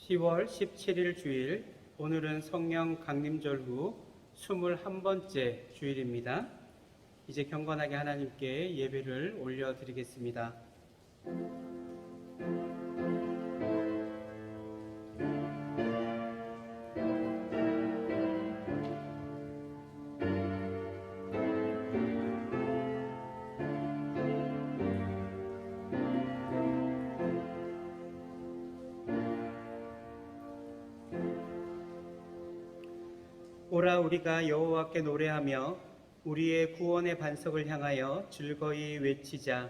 10월 17일 주일, 오늘은 성령 강림절 후 21번째 주일입니다. 이제 경건하게 하나님께 예배를 올려드리겠습니다. 오라 우리가 여호와께 노래하며 우리의 구원의 반석을 향하여 즐거이 외치자.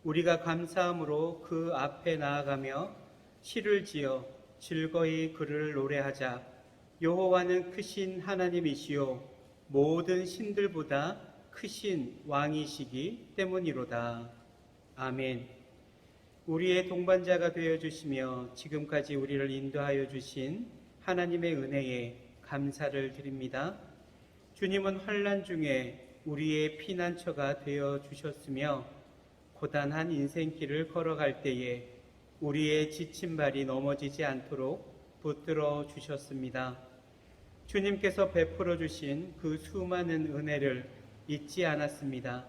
우리가 감사함으로 그 앞에 나아가며 시를 지어 즐거이 그를 노래하자. 여호와는 크신 하나님이시요 모든 신들보다 크신 왕이시기 때문이로다. 아멘. 우리의 동반자가 되어주시며 지금까지 우리를 인도하여 주신 하나님의 은혜에 감사를 드립니다. 주님은 환난 중에 우리의 피난처가 되어 주셨으며 고단한 인생길을 걸어갈 때에 우리의 지친 발이 넘어지지 않도록 붙들어 주셨습니다. 주님께서 베풀어 주신 그 수많은 은혜를 잊지 않았습니다.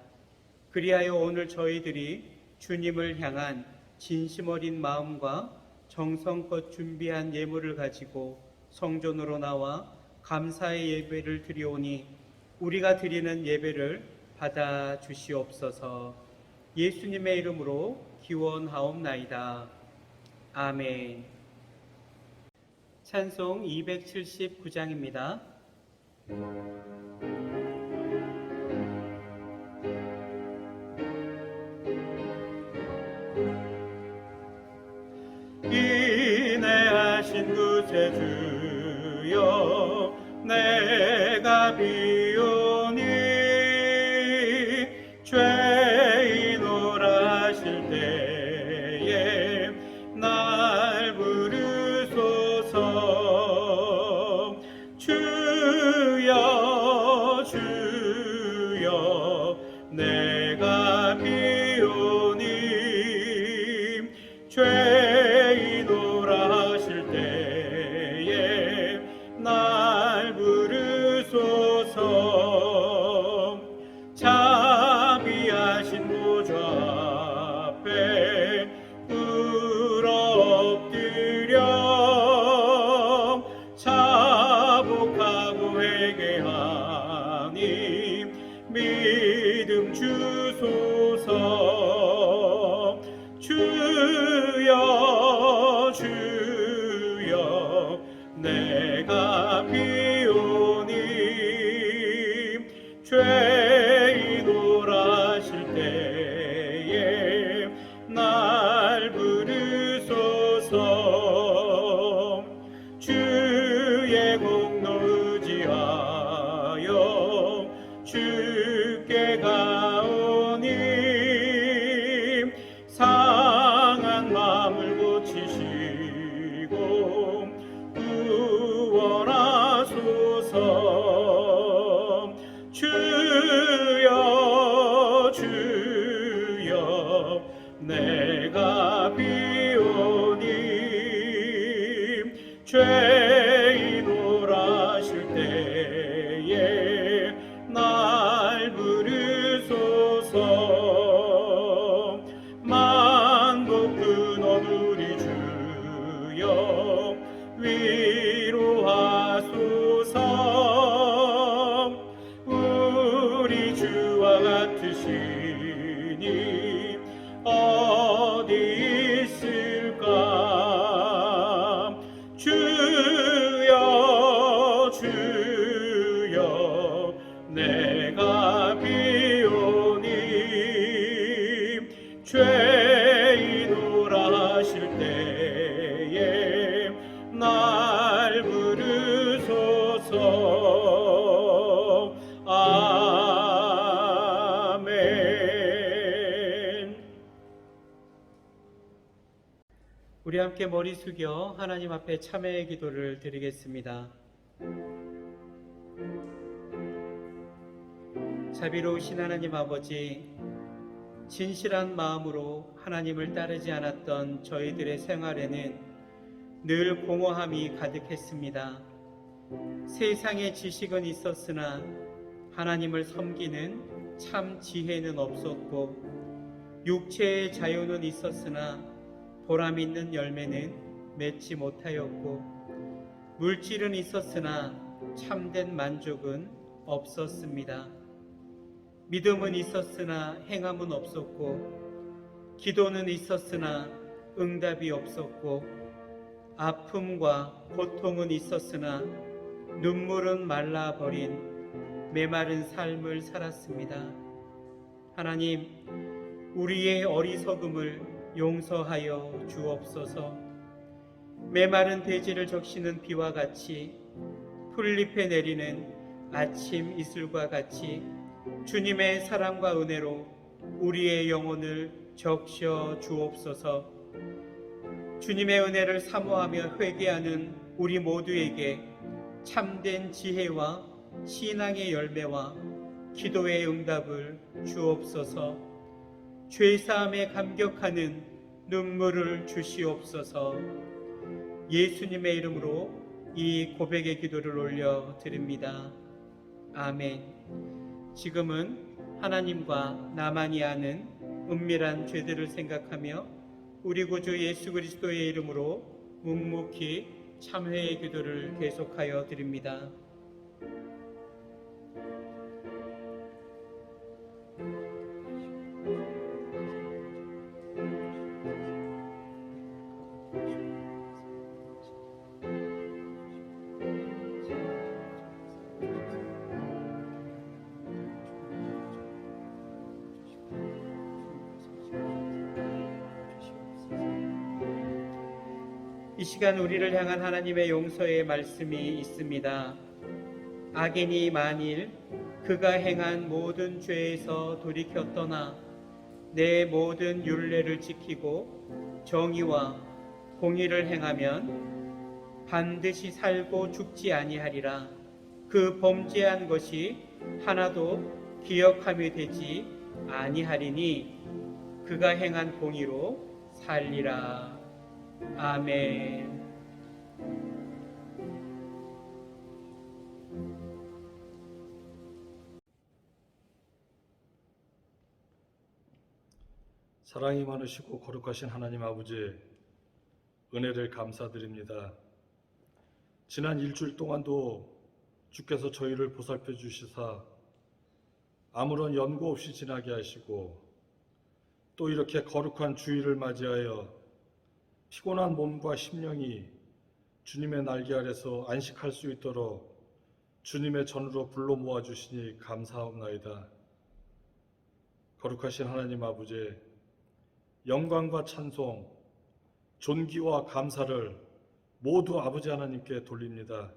그리하여 오늘 저희들이 주님을 향한 진심 어린 마음과 정성껏 준비한 예물을 가지고 성전으로 나와 감사의 예배를 드리오니 우리가 드리는 예배를 받아 주시옵소서. 예수님의 이름으로 기원하옵나이다. 아멘. 찬송 279장입니다. 인내하신 구세주여 내가 비오니 죄인오라 하실 때에 날 부르소서. 주여 주여 내가 비오니 죄인오라 하실 때에 날 부르소서. 자비하신 보좌 앞에 울어 엎드려 자복하고 회개하니 믿음 주소서. 주여 주여 내가 비오니 죄인오라 하실 때에 날 부르소서. 주의 공로 의지하여 주께 가오니 상한 마음을 고치시고 구원하소서. 주여 주여 내가 비오니 죄인오라 하실 때에 날 부르소서. 만복 근원 우리 주여 위로하소서. 우리 주와 같으시니 어디 있을까. 주여 주여 내가 비오니 죄인오라 하실 때에 날 부르소서. 아멘. 우리 함께 머리 숙여 하나님 앞에 참회의 기도를 드리겠습니다. 자비로우신 하나님 아버지, 진실한 마음으로 하나님을 따르지 않았던 저희들의 생활에는 늘 공허함이 가득했습니다. 세상의 지식은 있었으나 하나님을 섬기는 참 지혜는 없었고, 육체의 자유는 있었으나 보람 있는 열매는 맺지 못하였고, 물질은 있었으나 참된 만족은 없었습니다. 믿음은 있었으나 행함은 없었고, 기도는 있었으나 응답이 없었고, 아픔과 고통은 있었으나 눈물은 말라버린 메마른 삶을 살았습니다. 하나님, 우리의 어리석음을 용서하여 주옵소서. 메마른 대지를 적시는 비와 같이, 풀잎에 내리는 아침 이슬과 같이 주님의 사랑과 은혜로 우리의 영혼을 적셔 주옵소서. 주님의 은혜를 사모하며 회개하는 우리 모두에게 참된 지혜와 신앙의 열매와 기도의 응답을 주옵소서. 죄사함에 감격하는 눈물을 주시옵소서. 예수님의 이름으로 이 고백의 기도를 올려 드립니다. 아멘. 지금은 하나님과 나만이 아는 은밀한 죄들을 생각하며 우리 구주 예수 그리스도의 이름으로 묵묵히 참회의 기도를 계속하여 드립니다. 이 시간 우리를 향한 하나님의 용서의 말씀이 있습니다. 악인이 만일 그가 행한 모든 죄에서 돌이켜 떠나 내 모든 율례를 지키고 정의와 공의를 행하면 반드시 살고 죽지 아니하리라. 그 범죄한 것이 하나도 기억함이 되지 아니하리니 그가 행한 공의로 살리라. 아멘. 사랑이 많으시고 거룩하신 하나님 아버지, 은혜를 감사드립니다. 지난 일주일 동안도 주께서 저희를 보살펴 주시사 아무런 연고 없이 지나게 하시고, 또 이렇게 거룩한 주일을 맞이하여 피곤한 몸과 심령이 주님의 날개 아래서 안식할 수 있도록 주님의 전으로 불러 모아주시니 감사하옵나이다. 거룩하신 하나님 아버지, 영광과 찬송, 존귀와 감사를 모두 아버지 하나님께 돌립니다.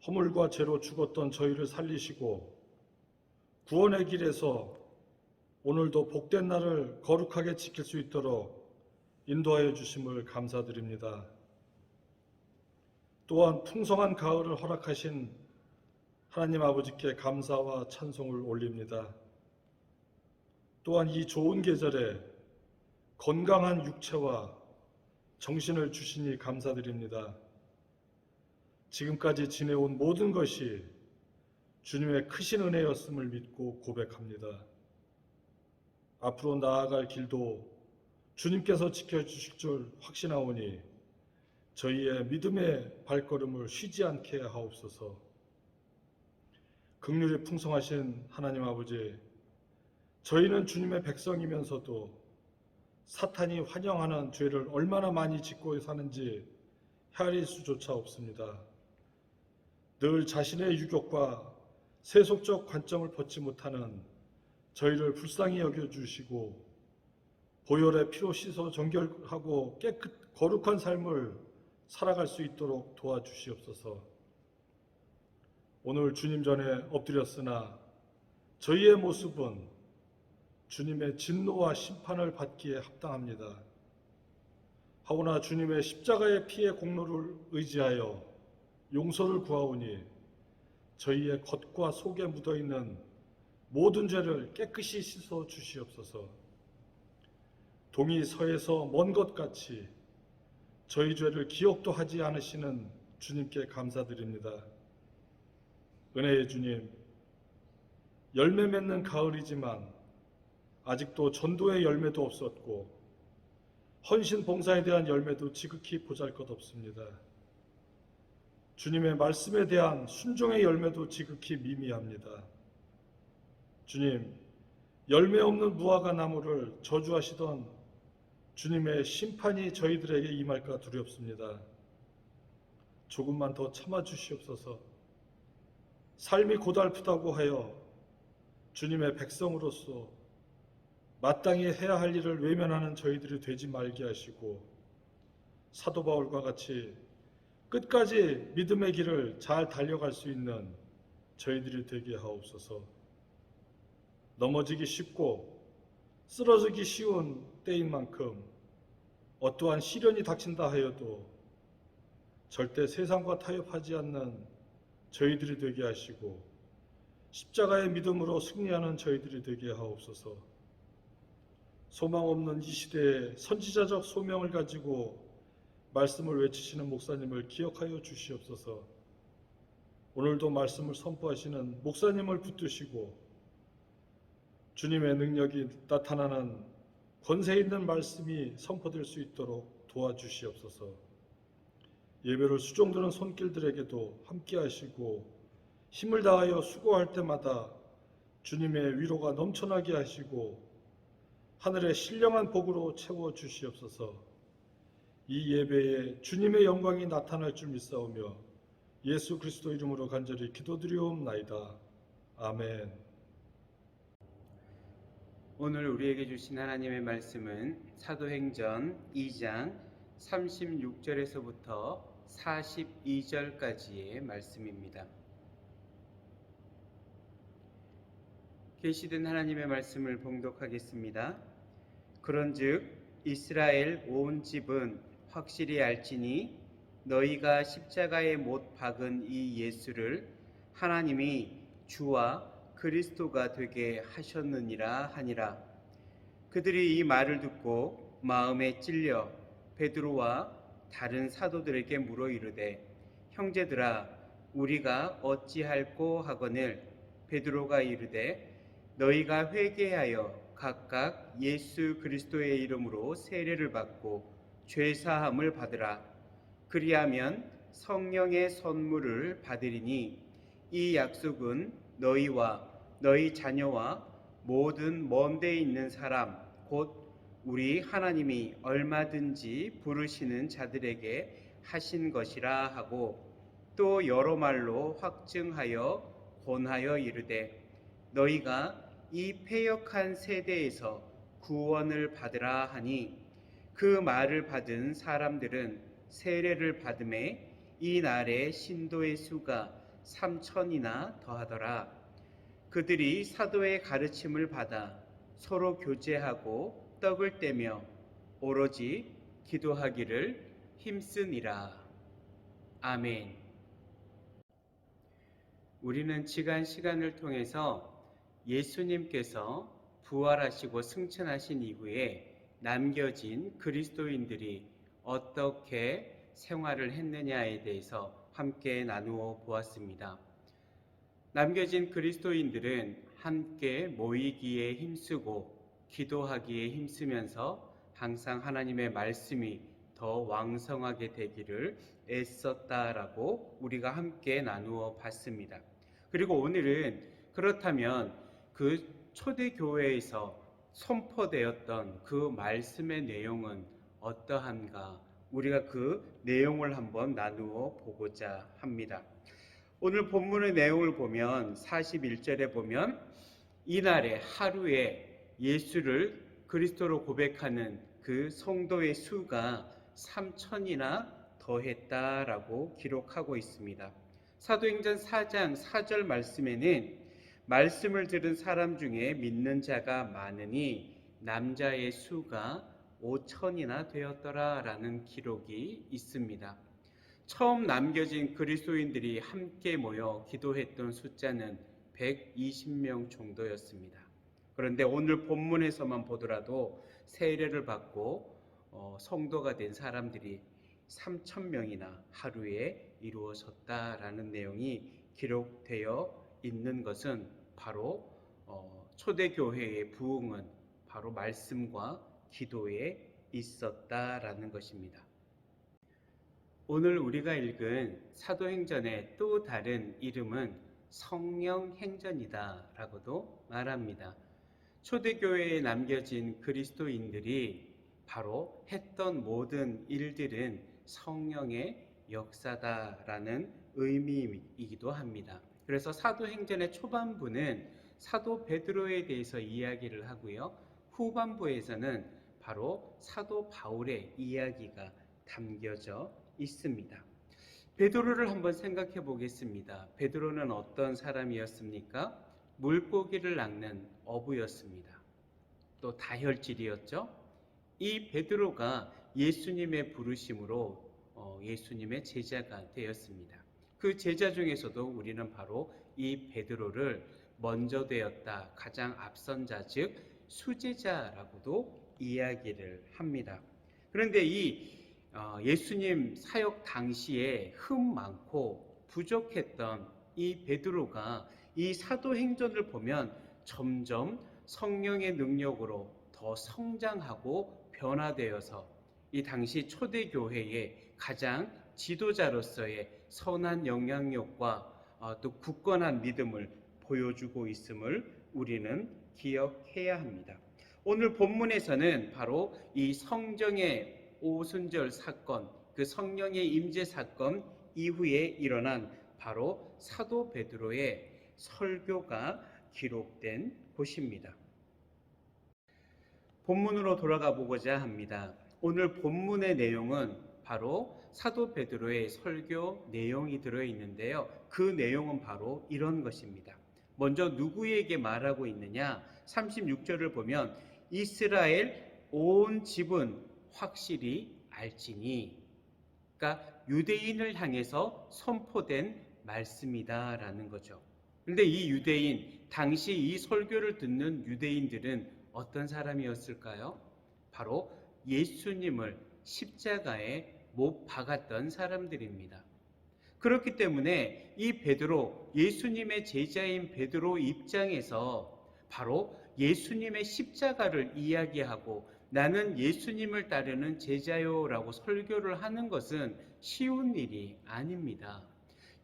허물과 죄로 죽었던 저희를 살리시고 구원의 길에서 오늘도 복된 날을 거룩하게 지킬 수 있도록 인도하여 주심을 감사드립니다. 또한 풍성한 가을을 허락하신 하나님 아버지께 감사와 찬송을 올립니다. 또한 이 좋은 계절에 건강한 육체와 정신을 주시니 감사드립니다. 지금까지 지내온 모든 것이 주님의 크신 은혜였음을 믿고 고백합니다. 앞으로 나아갈 길도 주님께서 지켜주실 줄 확신하오니 저희의 믿음의 발걸음을 쉬지 않게 하옵소서. 긍휼이 풍성하신 하나님 아버지, 저희는 주님의 백성이면서도 사탄이 환영하는 죄를 얼마나 많이 짓고 사는지 헤아릴 수조차 없습니다. 늘 자신의 유격과 세속적 관점을 벗지 못하는 저희를 불쌍히 여겨주시고 보혈의 피로 씻어 정결하고 거룩한 삶을 살아갈 수 있도록 도와주시옵소서. 오늘 주님 전에 엎드렸으나 저희의 모습은 주님의 진노와 심판을 받기에 합당합니다. 하오나 주님의 십자가의 피의 공로를 의지하여 용서를 구하오니 저희의 겉과 속에 묻어있는 모든 죄를 깨끗이 씻어 주시옵소서. 동이 서에서 먼 것 같이 저희 죄를 기억도 하지 않으시는 주님께 감사드립니다. 은혜의 주님, 열매 맺는 가을이지만 아직도 전도의 열매도 없었고 헌신 봉사에 대한 열매도 지극히 보잘것없습니다. 주님의 말씀에 대한 순종의 열매도 지극히 미미합니다. 주님, 열매 없는 무화과 나무를 저주하시던 주님의 심판이 저희들에게 임할까 두렵습니다. 조금만 더 참아주시옵소서. 삶이 고달프다고 하여 주님의 백성으로서 마땅히 해야 할 일을 외면하는 저희들이 되지 말게 하시고, 사도 바울과 같이 끝까지 믿음의 길을 잘 달려갈 수 있는 저희들이 되게 하옵소서. 넘어지기 쉽고 쓰러지기 쉬운 때인 만큼 어떠한 시련이 닥친다 하여도 절대 세상과 타협하지 않는 저희들이 되게 하시고, 십자가의 믿음으로 승리하는 저희들이 되게 하옵소서. 소망 없는 이 시대에 선지자적 소명을 가지고 말씀을 외치시는 목사님을 기억하여 주시옵소서. 오늘도 말씀을 선포하시는 목사님을 붙드시고 주님의 능력이 나타나는 권세 있는 말씀이 선포될 수 있도록 도와주시옵소서. 예배를 수종드는 손길들에게도 함께 하시고 힘을 다하여 수고할 때마다 주님의 위로가 넘쳐나게 하시고 하늘의 신령한 복으로 채워주시옵소서. 이 예배에 주님의 영광이 나타날 줄 믿사오며 예수 그리스도 이름으로 간절히 기도드리옵나이다. 아멘. 오늘 우리에게 주신 하나님의 말씀은 사도행전 2장 36절에서부터 42절까지의 말씀입니다. 계시된 하나님의 말씀을 봉독하겠습니다. 그런즉 이스라엘 온 집은 확실히 알지니 너희가 십자가에 못 박은 이 예수를 하나님이 주와 그리스도가 되게 하셨느니라 하니라. 그들이 이 말을 듣고 마음에 찔려 베드로와 다른 사도들에게 물어 이르되 형제들아 우리가 어찌할꼬 하거늘. 베드로가 이르되 너희가 회개하여 각각 예수 그리스도의 이름으로 세례를 받고 죄사함을 받으라. 그리하면 성령의 선물을 받으리니 이 약속은 너희와 너희 자녀와 모든 먼 데 있는 사람 곧 우리 하나님이 얼마든지 부르시는 자들에게 하신 것이라 하고, 또 여러 말로 확증하여 권하여 이르되 너희가 이 패역한 세대에서 구원을 받으라 하니, 그 말을 받은 사람들은 세례를 받음에 이 날에 신도의 수가 3,000이나 더하더라. 그들이 사도의 가르침을 받아 서로 교제하고 떡을 떼며 오로지 기도하기를 힘쓰니라. 아멘. 우리는 지난 시간을 통해서 예수님께서 부활하시고 승천하신 이후에 남겨진 그리스도인들이 어떻게 생활을 했느냐에 대해서 함께 나누어 보았습니다. 남겨진 그리스도인들은 함께 모이기에 힘쓰고 기도하기에 힘쓰면서 항상 하나님의 말씀이 더 왕성하게 되기를 애썼다라고 우리가 함께 나누어 봤습니다. 그리고 오늘은 그렇다면 그 초대교회에서 선포되었던 그 말씀의 내용은 어떠한가, 우리가 그 내용을 한번 나누어 보고자 합니다. 오늘 본문의 내용을 보면 41절에 보면 이날에 하루에 예수를 그리스도로 고백하는 그 성도의 수가 3,000이나 더했다라고 기록하고 있습니다. 사도행전 4장 4절 말씀에는 말씀을 들은 사람 중에 믿는 자가 많으니 남자의 수가 5,000이나 되었더라라는 기록이 있습니다. 처음 남겨진 그리스도인들이 함께 모여 기도했던 숫자는 120명 정도였습니다. 그런데 오늘 본문에서만 보더라도 세례를 받고 성도가 된 사람들이 3,000명이나 하루에 이루어졌다라는 내용이 기록되어 있는 것은 바로 초대교회의 부흥은 바로 말씀과 기도에 있었다라는 것입니다. 오늘 우리가 읽은 사도행전의 또 다른 이름은 성령행전이다 라고도 말합니다. 초대교회에 남겨진 그리스도인들이 바로 했던 모든 일들은 성령의 역사다라는 의미이기도 합니다. 그래서 사도행전의 초반부는 사도 베드로에 대해서 이야기를 하고요. 후반부에서는 바로 사도 바울의 이야기가 담겨져 있습니다. 베드로를 한번 생각해 보겠습니다. 베드로는 어떤 사람이었습니까? 물고기를 낚는 어부였습니다. 또 다혈질이었죠. 이 베드로가 예수님의 부르심으로 예수님의 제자가 되었습니다. 그 제자 중에서도 우리는 바로 이 베드로를 먼저 되었다, 가장 앞선 자, 즉 수제자라고도 이야기를 합니다. 그런데 이 예수님 사역 당시에 흠 많고 부족했던 이 베드로가 이 사도행전을 보면 점점 성령의 능력으로 더 성장하고 변화되어서 이 당시 초대교회의 가장 지도자로서의 선한 영향력과 또 굳건한 믿음을 보여주고 있음을 우리는 기억해야 합니다. 오늘 본문에서는 바로 이 성정의 오순절 사건, 그 성령의 임재 사건 이후에 일어난 바로 사도 베드로의 설교가 기록된 곳입니다. 본문으로 돌아가 보고자 합니다. 오늘 본문의 내용은 바로 사도 베드로의 설교 내용이 들어있는데요. 그 내용은 바로 이런 것입니다. 먼저 누구에게 말하고 있느냐? 36절을 보면 이스라엘 온 집은 확실히 알지니, 그러니까 유대인을 향해서 선포된 말씀이다라는 거죠. 그런데 이 유대인, 당시 이 설교를 듣는 유대인들은 어떤 사람이었을까요? 바로 예수님을 십자가에 못 박았던 사람들입니다. 그렇기 때문에 이 베드로, 예수님의 제자인 베드로 입장에서 바로 예수님의 십자가를 이야기하고 나는 예수님을 따르는 제자요라고 설교를 하는 것은 쉬운 일이 아닙니다.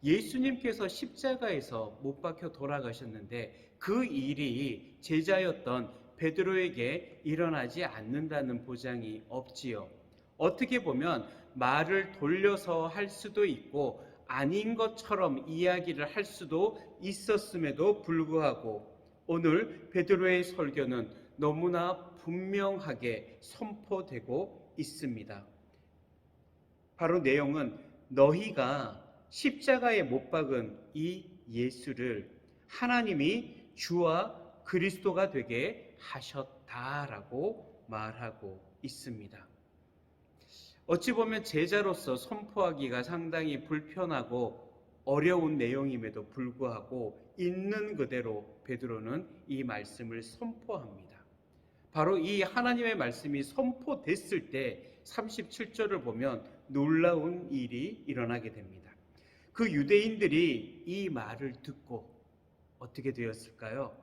예수님께서 십자가에서 못 박혀 돌아가셨는데 그 일이 제자였던 베드로에게 일어나지 않는다는 보장이 없지요. 어떻게 보면 말을 돌려서 할 수도 있고 아닌 것처럼 이야기를 할 수도 있었음에도 불구하고 오늘 베드로의 설교는 너무나 분명하게 선포되고 있습니다. 바로 내용은 너희가 십자가에 못 박은 이 예수를 하나님이 주와 그리스도가 되게 하셨다라고 말하고 있습니다. 어찌 보면 제자로서 선포하기가 상당히 불편하고 어려운 내용임에도 불구하고 있는 그대로 베드로는 이 말씀을 선포합니다. 바로 이 하나님의 말씀이 선포됐을 때 37절을 보면 놀라운 일이 일어나게 됩니다. 그 유대인들이 이 말을 듣고 어떻게 되었을까요?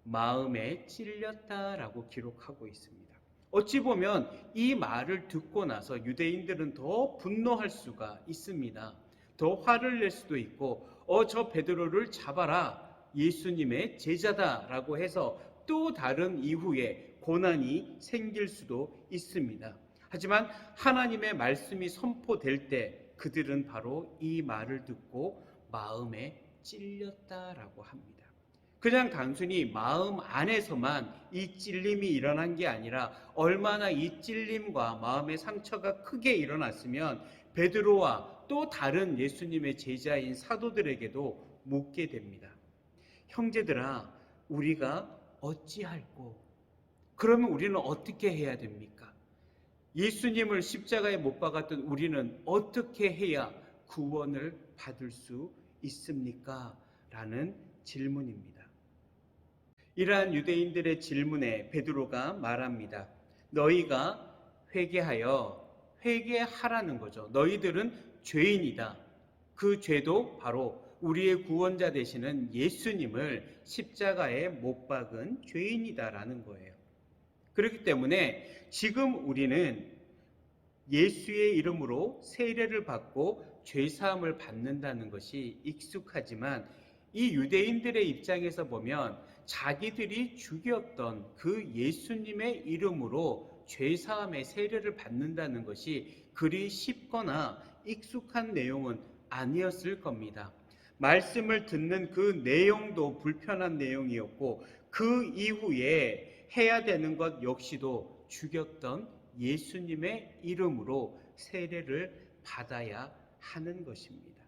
마음에 찔렸다라고 기록하고 있습니다. 어찌 보면 이 말을 듣고 나서 유대인들은 더 분노할 수가 있습니다. 더 화를 낼 수도 있고 저 베드로를 잡아라, 예수님의 제자다라고 해서 또 다른 이후에 고난이 생길 수도 있습니다. 하지만 하나님의 말씀이 선포될 때 그들은 바로 이 말을 듣고 마음에 찔렸다라고 합니다. 그냥 단순히 마음 안에서만 이 찔림이 일어난 게 아니라 얼마나 이 찔림과 마음의 상처가 크게 일어났으면 베드로와 또 다른 예수님의 제자인 사도들에게도 묻게 됩니다. 형제들아, 우리가 어찌할꼬? 그러면 우리는 어떻게 해야 됩니까? 예수님을 십자가에 못 박았던 우리는 어떻게 해야 구원을 받을 수 있습니까? 라는 질문입니다. 이러한 유대인들의 질문에 베드로가 말합니다. 너희가 회개하여 회개하라는 거죠. 너희들은 죄인이다. 그 죄도 바로 우리의 구원자 되시는 예수님을 십자가에 못 박은 죄인이다라는 거예요. 그렇기 때문에 지금 우리는 예수의 이름으로 세례를 받고 죄사함을 받는다는 것이 익숙하지만 이 유대인들의 입장에서 보면 자기들이 죽였던 그 예수님의 이름으로 죄사함의 세례를 받는다는 것이 그리 쉽거나 익숙한 내용은 아니었을 겁니다. 말씀을 듣는 그 내용도 불편한 내용이었고 그 이후에 해야 되는 것 역시도 죽였던 예수님의 이름으로 세례를 받아야 하는 것입니다.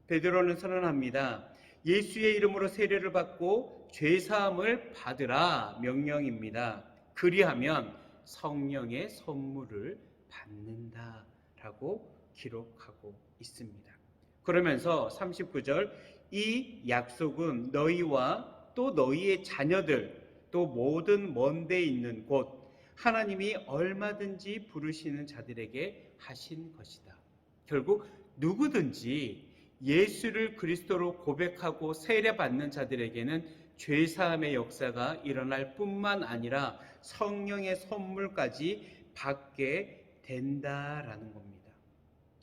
베드로는 선언합니다. 예수의 이름으로 세례를 받고 죄사함을 받으라 명령입니다. 그리하면 성령의 선물을 받는다라고 기록하고 있습니다. 그러면서 39절 이 약속은 너희와 또 너희의 자녀들 또 모든 먼 데 있는 곳 하나님이 얼마든지 부르시는 자들에게 하신 것이다. 결국 누구든지 예수를 그리스도로 고백하고 세례받는 자들에게는 죄사함의 역사가 일어날 뿐만 아니라 성령의 선물까지 받게 된다라는 겁니다.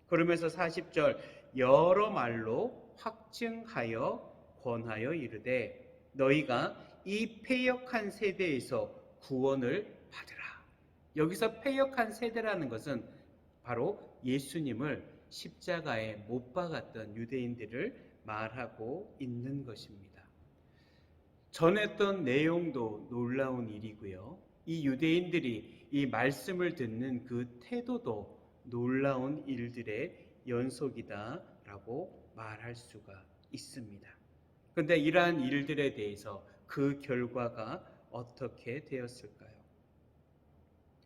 그러면서 40절 여러 말로 확증하여 권하여 이르되 너희가 이 패역한 세대에서 구원을 받으라. 여기서 패역한 세대라는 것은 바로 예수님을 십자가에 못 박았던 유대인들을 말하고 있는 것입니다. 전했던 내용도 놀라운 일이고요. 이 유대인들이 이 말씀을 듣는 그 태도도 놀라운 일들의 연속이다라고 말할 수가 있습니다. 그런데 이러한 일들에 대해서 그 결과가 어떻게 되었을까요?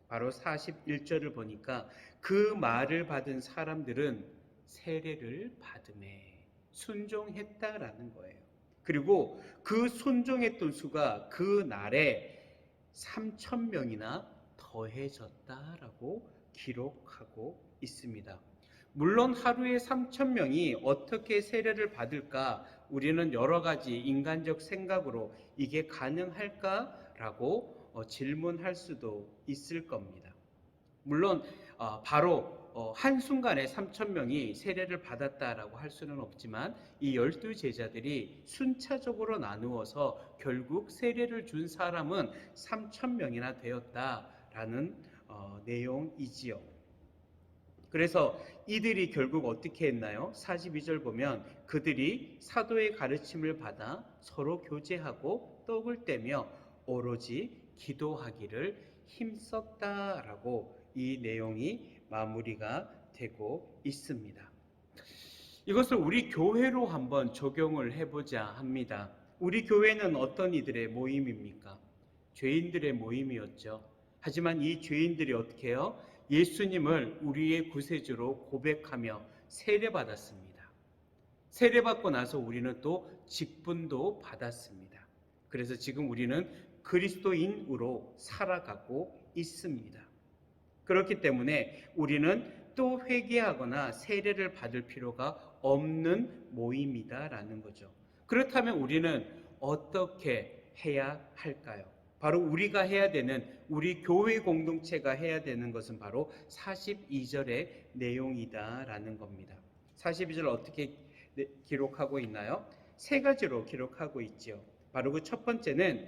바로 41절을 보니까 그 말을 받은 사람들은 세례를 받음에 순종했다라는 거예요. 그리고 그 순종했던 수가 그 날에 3,000명이나 더해졌다라고 기록하고 있습니다. 물론 하루에 3,000명이 어떻게 세례를 받을까 우리는 여러 가지 인간적 생각으로 이게 가능할까라고 질문할 수도 있을 겁니다. 물론 바로 한순간에 3,000명이 세례를 받았다라고 할 수는 없지만 이 12제자들이 순차적으로 나누어서 결국 세례를 준 사람은 3,000명이나 되었다라는 내용이지요. 그래서 이들이 결국 어떻게 했나요? 42절 보면 그들이 사도의 가르침을 받아 서로 교제하고 떡을 떼며 오로지 기도하기를 힘썼다라고 이 내용이 마무리가 되고 있습니다. 이것을 우리 교회로 한번 적용을 해보자 합니다. 우리 교회는 어떤 이들의 모임입니까? 죄인들의 모임이었죠. 하지만 이 죄인들이 어떻게 해요? 예수님을 우리의 구세주로 고백하며 세례받았습니다. 세례받고 나서 우리는 또 직분도 받았습니다. 그래서 지금 우리는 그리스도인으로 살아가고 있습니다. 그렇기 때문에 우리는 또 회개하거나 세례를 받을 필요가 없는 모임이다라는 거죠. 그렇다면 우리는 어떻게 해야 할까요? 바로 우리가 해야 되는 우리 교회 공동체가 해야 되는 것은 바로 42절의 내용이다라는 겁니다. 42절 어떻게 기록하고 있나요? 세 가지로 기록하고 있죠. 바로 그 첫 번째는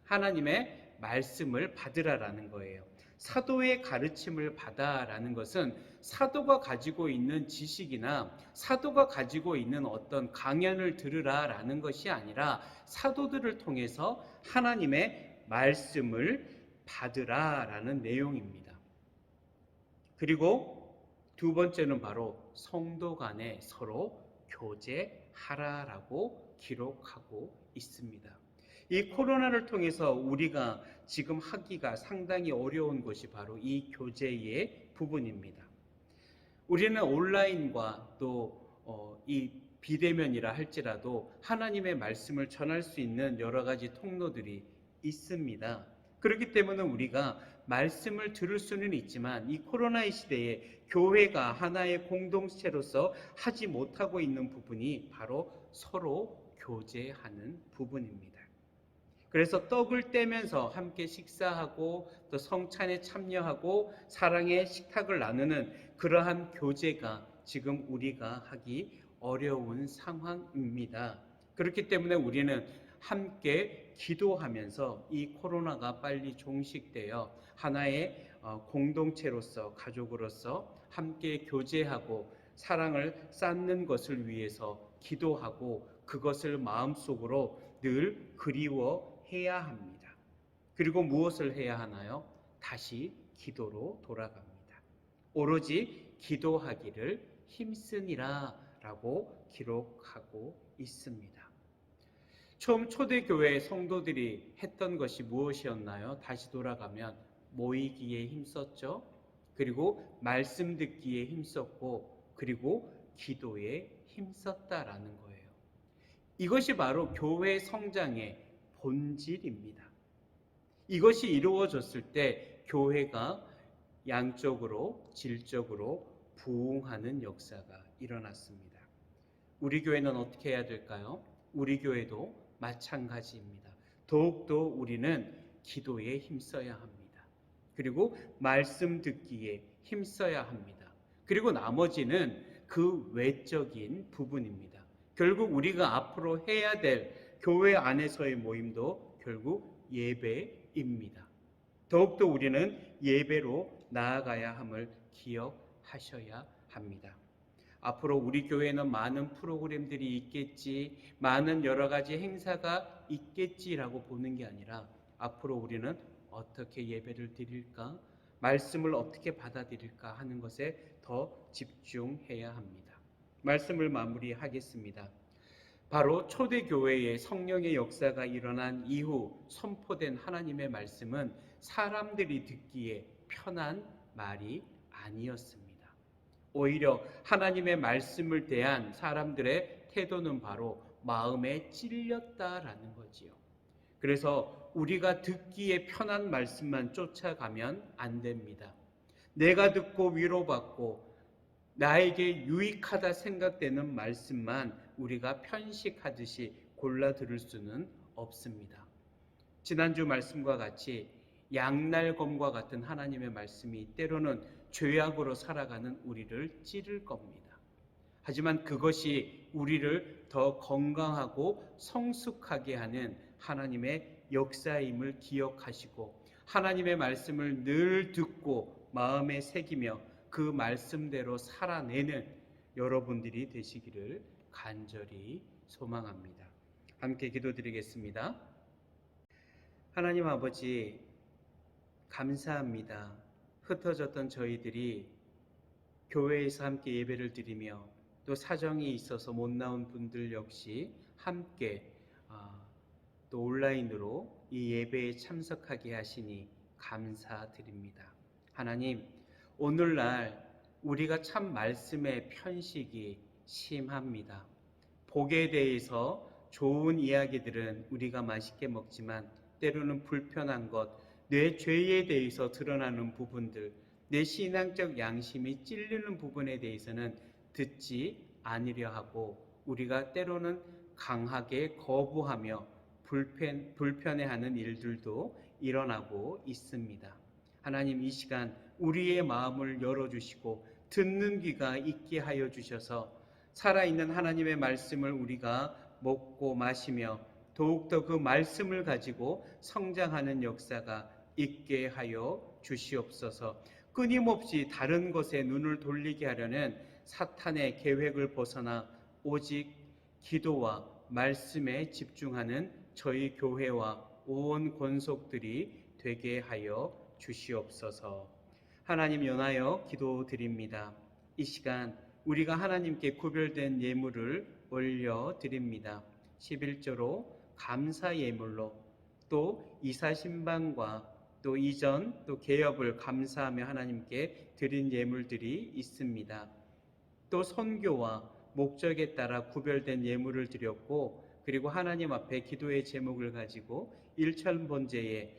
하나님의 말씀을 받으라라는 거예요. 사도의 가르침을 받아라는 것은 사도가 가지고 있는 지식이나 사도가 가지고 있는 어떤 강연을 들으라라는 것이 아니라 사도들을 통해서 하나님의 말씀을 받으라라는 내용입니다. 그리고 두 번째는 바로 성도 간에 서로 교제하라라고 기록하고 있습니다. 이 코로나를 통해서 우리가 지금 하기가 상당히 어려운 것이 바로 이 교제의 부분입니다. 우리는 온라인과 또 이 비대면이라 할지라도 하나님의 말씀을 전할 수 있는 여러 가지 통로들이 있습니다. 그렇기 때문에 우리가 말씀을 들을 수는 있지만 이 코로나의 시대에 교회가 하나의 공동체로서 하지 못하고 있는 부분이 바로 서로 교제하는 부분입니다. 그래서 떡을 떼면서 함께 식사하고 또 성찬에 참여하고 사랑의 식탁을 나누는 그러한 교제가 지금 우리가 하기 어려운 상황입니다. 그렇기 때문에 우리는 함께 기도하면서 이 코로나가 빨리 종식되어 하나의 공동체로서 가족으로서 함께 교제하고 사랑을 쌓는 것을 위해서 기도하고 그것을 마음속으로 늘 그리워해야 합니다. 그리고 무엇을 해야 하나요? 다시 기도로 돌아갑니다. 오로지 기도하기를 힘쓰니라 라고 기록하고 있습니다. 처음 초대교회 성도들이 했던 것이 무엇이었나요? 다시 돌아가면 모이기에 힘썼죠. 그리고 말씀 듣기에 힘썼고 그리고 기도에 힘썼다라는 거예요. 이것이 바로 교회 성장의 본질입니다. 이것이 이루어졌을 때 교회가 양적으로 질적으로 부흥하는 역사가 일어났습니다. 우리 교회는 어떻게 해야 될까요? 우리 교회도 마찬가지입니다. 더욱더 우리는 기도에 힘써야 합니다. 그리고 말씀 듣기에 힘써야 합니다. 그리고 나머지는 그 외적인 부분입니다. 결국 우리가 앞으로 해야 될 교회 안에서의 모임도 결국 예배입니다. 더욱더 우리는 예배로 나아가야 함을 기억하셔야 합니다. 앞으로 우리 교회는 많은 프로그램들이 있겠지, 많은 여러 가지 행사가 있겠지라고 보는 게 아니라 앞으로 우리는 어떻게 예배를 드릴까, 말씀을 어떻게 받아들일까 하는 것에 더 집중해야 합니다. 말씀을 마무리하겠습니다. 바로 초대교회의 성령의 역사가 일어난 이후 선포된 하나님의 말씀은 사람들이 듣기에 편한 말이 아니었습니다. 오히려 하나님의 말씀을 대한 사람들의 태도는 바로 마음에 찔렸다라는 거지요. 그래서 우리가 듣기에 편한 말씀만 쫓아가면 안 됩니다. 내가 듣고 위로받고 나에게 유익하다 생각되는 말씀만 우리가 편식하듯이 골라 들을 수는 없습니다. 지난주 말씀과 같이 양날검과 같은 하나님의 말씀이 때로는 죄악으로 살아가는 우리를 찌를 겁니다. 하지만 그것이 우리를 더 건강하고 성숙하게 하는 하나님의 역사임을 기억하시고 하나님의 말씀을 늘 듣고 마음에 새기며 그 말씀대로 살아내는 여러분들이 되시기를 간절히 소망합니다. 함께 기도드리겠습니다. 하나님 아버지, 감사합니다. 흩어졌던 저희들이 교회에서 함께 예배를 드리며 또 사정이 있어서 못 나온 분들 역시 함께 또 온라인으로 이 예배에 참석하게 하시니 감사드립니다. 하나님, 오늘날 우리가 참 말씀의 편식이 심합니다. 복에 대해서 좋은 이야기들은 우리가 맛있게 먹지만 때로는 불편한 것, 내 죄에 대해서 드러나는 부분들, 내 신앙적 양심이 찔리는 부분에 대해서는 듣지 않으려 하고 우리가 때로는 강하게 거부하며 불편해하는 일들도 일어나고 있습니다. 하나님, 이 시간 우리의 마음을 열어주시고 듣는 귀가 있게 하여 주셔서 살아있는 하나님의 말씀을 우리가 먹고 마시며 더욱더 그 말씀을 가지고 성장하는 역사가 있게 하여 주시옵소서. 끊임없이 다른 것에 눈을 돌리게 하려는 사탄의 계획을 벗어나 오직 기도와 말씀에 집중하는 저희 교회와 온 권속들이 되게 하여 주시옵소서. 하나님 연하여 기도드립니다. 이 시간 우리가 하나님께 구별된 예물을 올려드립니다. 11조로 감사 예물로 또 이사신방과 또 이전 또 개업을 감사하며 하나님께 드린 예물들이 있습니다. 또 선교와 목적에 따라 구별된 예물을 드렸고 그리고 하나님 앞에 기도의 제목을 가지고 일천 번제에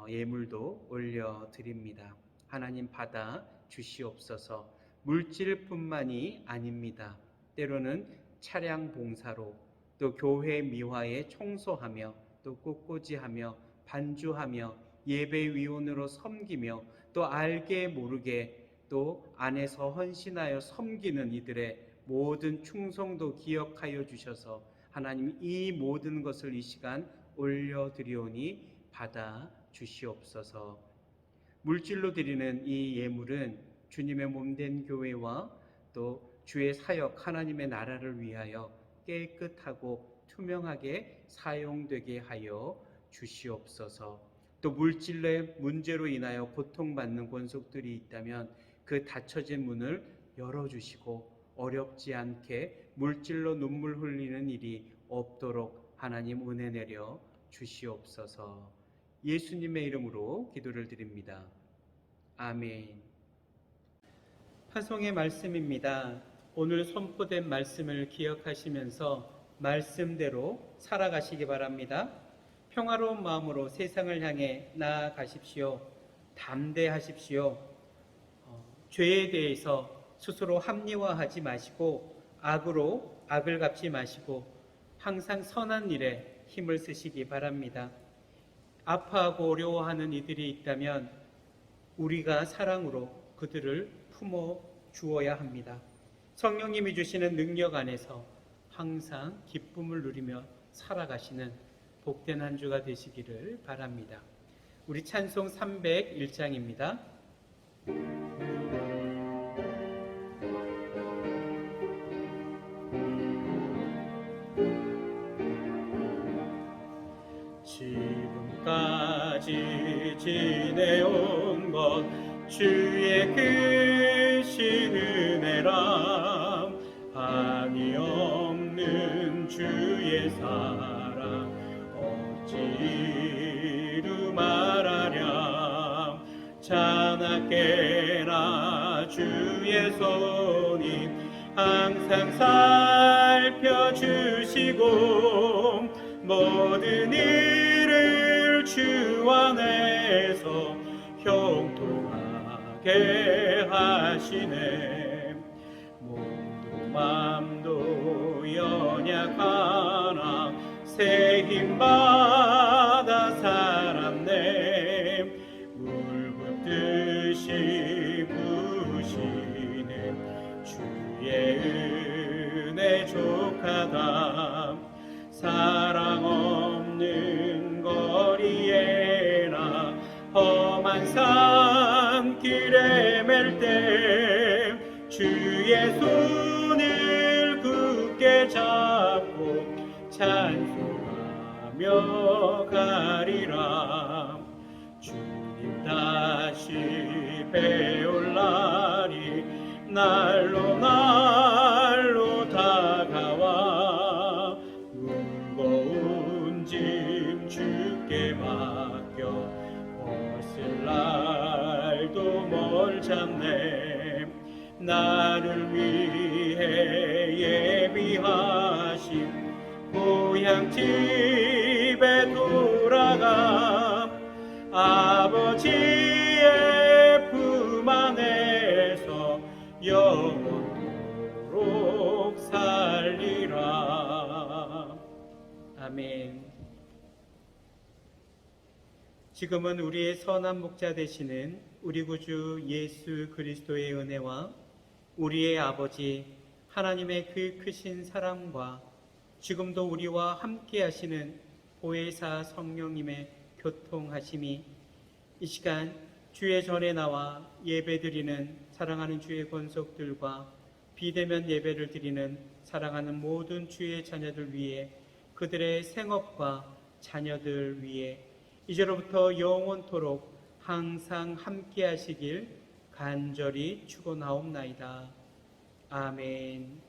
예물도 올려드립니다. 하나님 받아 주시옵소서. 물질뿐만이 아닙니다. 때로는 차량 봉사로, 또 교회 미화에 청소하며, 또 꽃꽂이하며 반주하며 예배위원으로 섬기며, 또 알게 모르게 또 안에서 헌신하여 섬기는 이들의 모든 충성도 기억하여 주셔서 하나님 이 모든 것을 이 시간 올려드리오니 받아 주시옵소서. 물질로 드리는 이 예물은 주님의 몸된 교회와 또 주의 사역 하나님의 나라를 위하여 깨끗하고 투명하게 사용되게 하여 주시옵소서. 또 물질의 문제로 인하여 고통받는 권속들이 있다면 그 닫혀진 문을 열어주시고 어렵지 않게 물질로 눈물 흘리는 일이 없도록 하나님 은혜 내려 주시옵소서. 예수님의 이름으로 기도를 드립니다. 아멘. 파송의 말씀입니다. 오늘 선포된 말씀을 기억하시면서 말씀대로 살아가시기 바랍니다. 평화로운 마음으로 세상을 향해 나아가십시오. 담대하십시오. 죄에 대해서 스스로 합리화하지 마시고 악으로 악을 갚지 마시고 항상 선한 일에 힘을 쓰시기 바랍니다. 아파하고 어려워하는 이들이 있다면 우리가 사랑으로 그들을 품어 주어야 합니다. 성령님이 주시는 능력 안에서 항상 기쁨을 누리며 살아가시는 복된 한 주가 되시기를 바랍니다. 우리 찬송 301장입니다. 지금까지 지내온 것 주의 크신 은혜람, 한이 없는 주의 사랑 어찌 이루 말하랴. 자나깨나 주의 손이 항상 살펴주시고 모든 일을 주 안에서 형통하게 하시네. 몸도 맘도 연약하나 새 힘 받아 살았네. 물붓듯이 부시네 주의 은혜 족하다. 사랑 없는 거리에나 험한 산길에 맬 때 주의 손을 굳게 잡고 찬송하며 가리라. 주님 다시 배울 날이 날로 날로 다가와 무거운 짐 주께 맡겨 벗을 날도 멀잖네. 나를 위해 예비하신 고향 집에 돌아가 아버지의 품 안에서 영원토록 살리라. 아멘. 지금은 우리의 선한 목자 되시는 우리 구주 예수 그리스도의 은혜와 우리의 아버지 하나님의 그 크신 사랑과 지금도 우리와 함께 하시는 보혜사 성령님의 교통하심이 이 시간 주의 전에 나와 예배드리는 사랑하는 주의 권속들과 비대면 예배를 드리는 사랑하는 모든 주의 자녀들 위해, 그들의 생업과 자녀들 위해 이제로부터 영원토록 항상 함께 하시길 간절히 축원하옵나이다. 아멘.